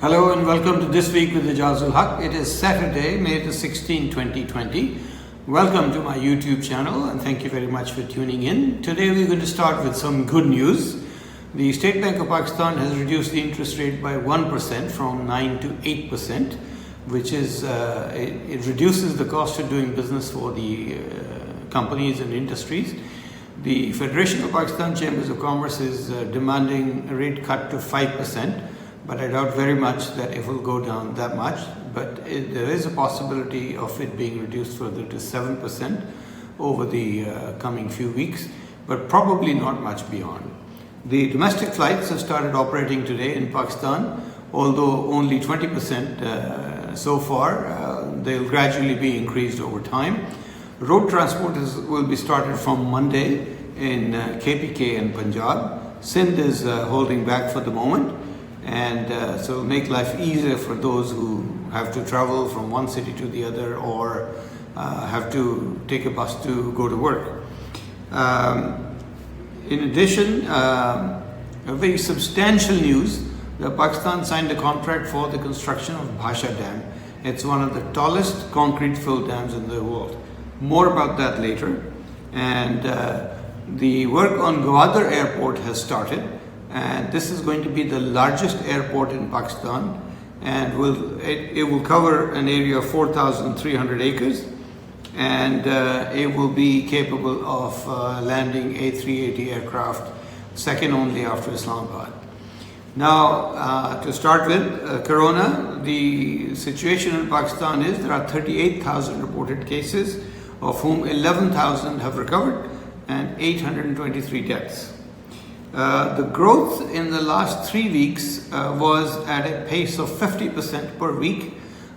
Hello and welcome to This Week with Ajaz Haque. It is Saturday, May the 16th, 2020. Welcome to my YouTube channel and thank you very much for tuning in. Today we're going to start with some good news. The State Bank of Pakistan has reduced the interest rate by 1% from 9 to 8%, which is, it reduces the cost of doing business for the companies and industries. The Federation of Pakistan Chambers of Commerce is demanding a rate cut to 5%. But I doubt very much that it will go down that much. But there is a possibility of it being reduced further to 7% over the coming few weeks, but probably not much beyond. The domestic flights have started operating today in Pakistan, although only 20% so far. They'll gradually be increased over time. Road transport will be started from Monday in KPK and Punjab. Sindh is holding back for the moment. And so it'll make life easier for those who have to travel from one city to the other or have to take a bus to go to work. In addition, a very substantial news, Pakistan signed a contract for the construction of Parsha Dam. It's one of the tallest concrete-filled dams in the world. More about that later. And the work on Gwadar Airport has started. And this is going to be the largest airport in Pakistan, and it will cover an area of 4,300 acres, and it will be capable of landing A380 aircraft, second only after Islamabad. Now, to start with, Corona, the situation in Pakistan is there are 38,000 reported cases, of whom 11,000 have recovered and 823 deaths. The growth in the last 3 weeks was at a pace of 50% per week,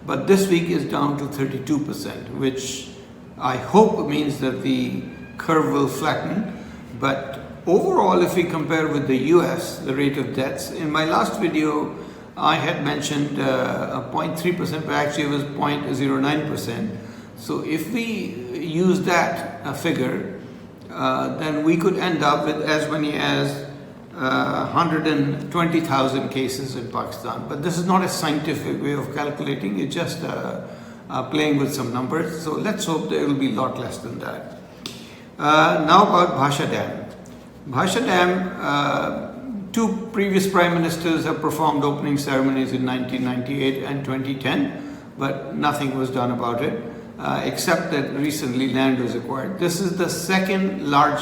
but this week is down to 32%, which I hope means that the curve will flatten. But overall, if we compare with the US, the rate of deaths, in my last video, I had mentioned 0.3%, but actually it was 0.09%. So if we use that figure, then we could end up with as many as 120,000 cases in Pakistan. But this is not a scientific way of calculating, it's just playing with some numbers. So let's hope that it will be a lot less than that. Now about Parsha Dam. Parsha Dam, two previous prime ministers have performed opening ceremonies in 1998 and 2010, but nothing was done about it. Except that recently land was acquired. This is the second large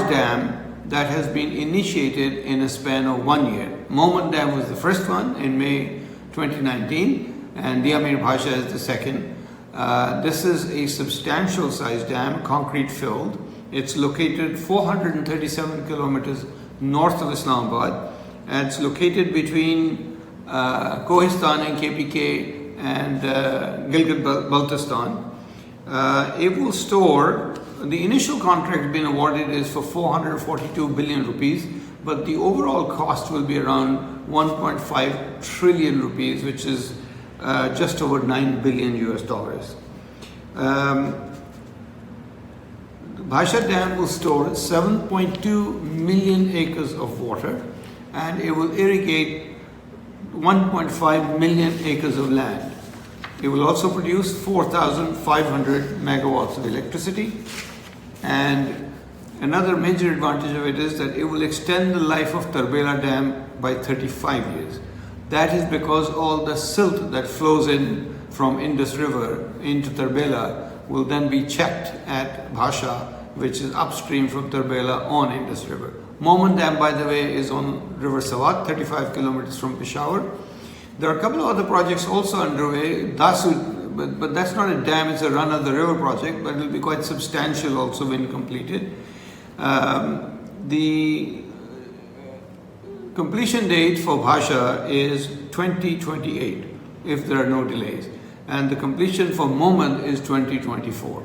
dam that has been initiated in a span of 1 year. Mohmand Dam was the first one in May 2019, and Diyamir Pasha is the second. This is a substantial sized dam, concrete filled. It's located 437 kilometers north of Islamabad, and it's located between Kohistan and KPK and Gilgit-Baltistan. It will store, the initial contract being awarded is for 442 billion rupees, but the overall cost will be around 1.5 trillion rupees, which is just over 9 billion US dollars. Parsha Dam will store 7.2 million acres of water, and it will irrigate 1.5 million acres of land. It will also produce 4,500 megawatts of electricity. And another major advantage of it is that it will extend the life of Tarbela Dam by 35 years. That is because all the silt that flows in from Indus River into Tarbela will then be checked at Bhasha, which is upstream from Tarbela on Indus River. Mohmand Dam, by the way, is on River Sawat, 35 kilometers from Peshawar. There are a couple of other projects also underway. Dasud, but that's not a dam, it's a run-of-the-river project, but it will be quite substantial also when completed. The completion date for Bhasha is 2028, if there are no delays. And the completion for Mohmand is 2024.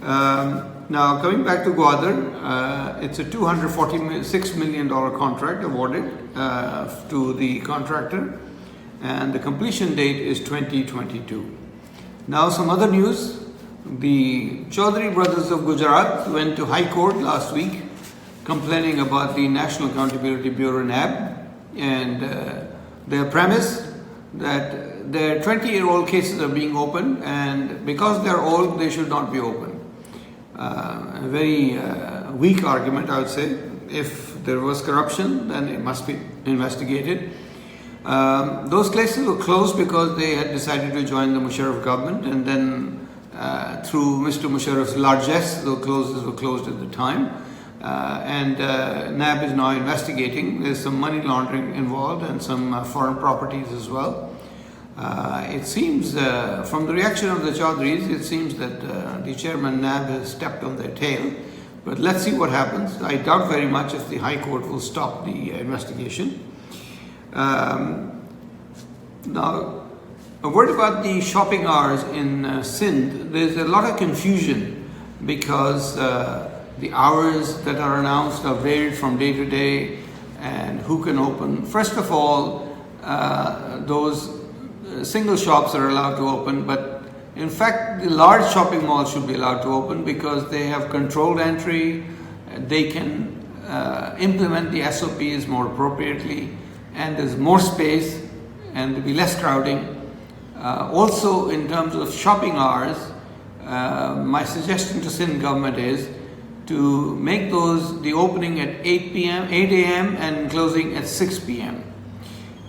Now, coming back to Gwadar, it's a $246 million contract awarded to the contractor, and the completion date is 2022. Now, some other news. The Chaudhry Brothers of Gujarat went to High Court last week complaining about the National Accountability Bureau, NAB, and their premise that their 20-year-old cases are being opened, and because they're old, they should not be open. A very weak argument, I would say. If there was corruption, then it must be investigated. Those cases were closed because they had decided to join the Musharraf government, and then through Mr. Musharraf's largesse, those closes were closed at the time. And NAB is now investigating. There's some money laundering involved and some foreign properties as well. It seems, from the reaction of the Chaudhrys, it seems that the chairman NAB has stepped on their tail. But let's see what happens. I doubt very much if the High Court will stop the investigation. Now, a word about the shopping hours in Sindh. There's a lot of confusion because the hours that are announced are varied from day to day, and who can open. First of all, those single shops are allowed to open, but in fact the large shopping malls should be allowed to open because they have controlled entry, they can implement the SOPs more appropriately, and there's more space and there'll be less crowding. Also, in terms of shopping hours, my suggestion to Sindh government is to make the opening at 8 a.m. and closing at 6 p.m.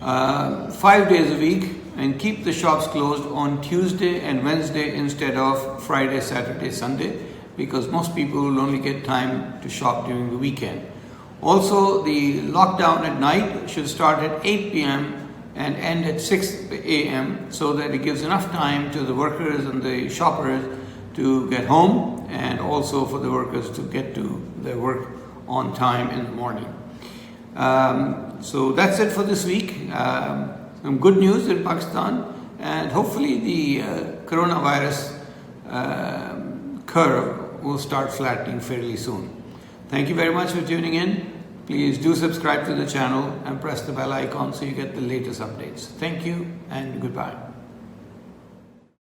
5 days a week, and keep the shops closed on Tuesday and Wednesday instead of Friday, Saturday, Sunday, because most people will only get time to shop during the weekend. Also, the lockdown at night should start at 8 p.m. and end at 6 a.m. so that it gives enough time to the workers and the shoppers to get home, and also for the workers to get to their work on time in the morning. So that's it for this week. Some good news in Pakistan, and hopefully the coronavirus curve will start flattening fairly soon. Thank you very much for tuning in. Please do subscribe to the channel and press the bell icon so you get the latest updates. Thank you and goodbye.